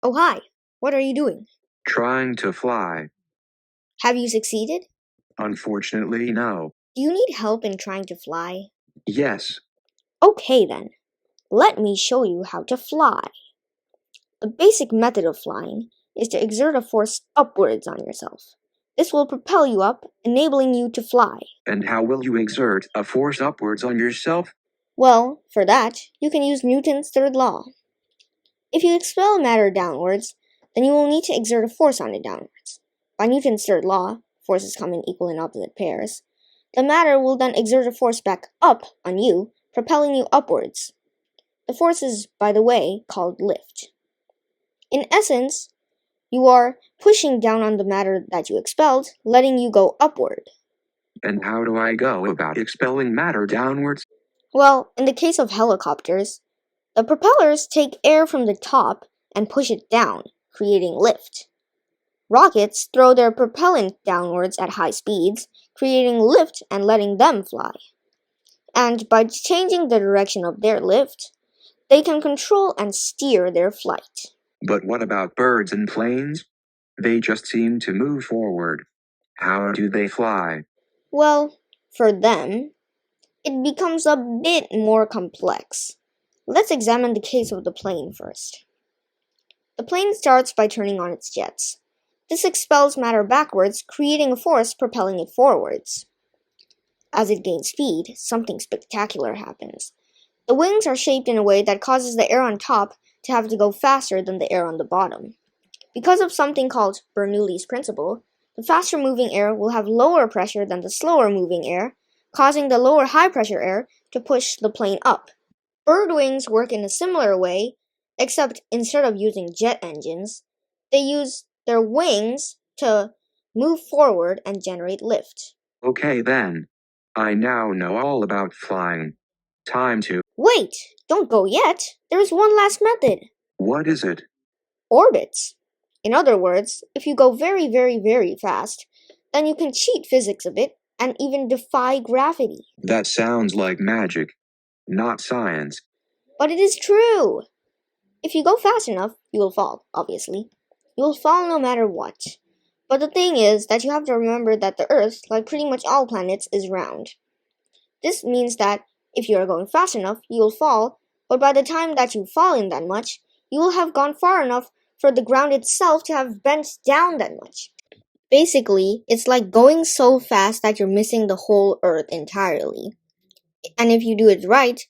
Oh, hi. What are you doing? Trying to fly. Have you succeeded? Unfortunately, no. Do you need help in trying to fly? Yes. Okay then. Let me show you how to fly. The basic method of flying is to exert a force upwards on yourself. This will propel you up, enabling you to fly. And how will you exert a force upwards on yourself? Well, for that, you can use Newton's third law. If you expel matter downwards, then you will need to exert a force on it downwards. By Newton's third law, forces come in equal and opposite pairs. The matter will then exert a force back up on you, propelling you upwards. The force is, by the way, called lift. In essence, you are pushing down on the matter that you expelled, letting you go upward. And how do I go about expelling matter downwards? Well, in the case of helicopters, the propellers take air from the top and push it down, creating lift. Rockets throw their propellant downwards at high speeds, creating lift and letting them fly. And by changing the direction of their lift, they can control and steer their flight. But what about birds and planes? They just seem to move forward. How do they fly? Well, for them, it becomes a bit more complex. Let's examine the case of the plane first. The plane starts by turning on its jets. This expels matter backwards, creating a force propelling it forwards. As it gains speed, something spectacular happens. The wings are shaped in a way that causes the air on top to have to go faster than the air on the bottom. Because of something called Bernoulli's principle, the faster moving air will have lower pressure than the slower moving air, causing the lower high pressure air to push the plane up. Bird wings work in a similar way, except instead of using jet engines, they use their wings to move forward and generate lift. Okay then. I now know all about flying. Time to. Wait, don't go yet. There is one last method. What is it? Orbits. In other words, if you go very, very, very fast, then you can cheat physics a bit and even defy gravity. That sounds like magic, not science. But it is true. If you go fast enough, you will fall, obviously. You will fall no matter what. But the thing is that you have to remember that the Earth, like pretty much all planets, is round. This means that if you are going fast enough, you will fall, but by the time that you fall in that much, you will have gone far enough for the ground itself to have bent down that much. Basically, it's like going so fast that you're missing the whole Earth entirely. And if you do it right,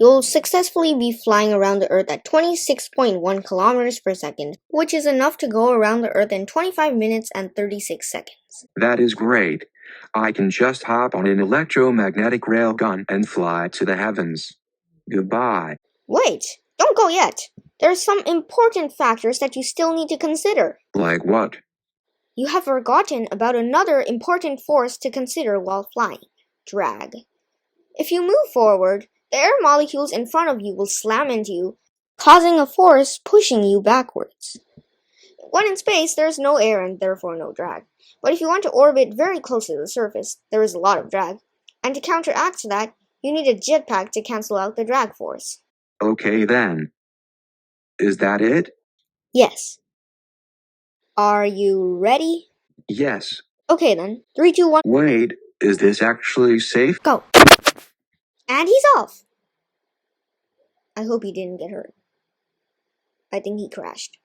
you'll successfully be flying around the Earth at 26.1 kilometers per second, which is enough to go around the Earth in 25 minutes and 36 seconds. That is great. I can just hop on an electromagnetic railgun and fly to the heavens. Goodbye. Wait, don't go yet. There are some important factors that you still need to consider. Like what? You have forgotten about another important force to consider while flying: drag. If you move forward, the air molecules in front of you will slam into you, causing a force pushing you backwards. When in space, there is no air and therefore no drag. But if you want to orbit very close to the surface, there is a lot of drag. And to counteract that, you need a jetpack to cancel out the drag force. Okay then. Is that it? Yes. Are you ready? Yes. Okay then. 3, 2, 1. Wait, is this actually safe? Go. And he's off. I hope he didn't get hurt. I think he crashed.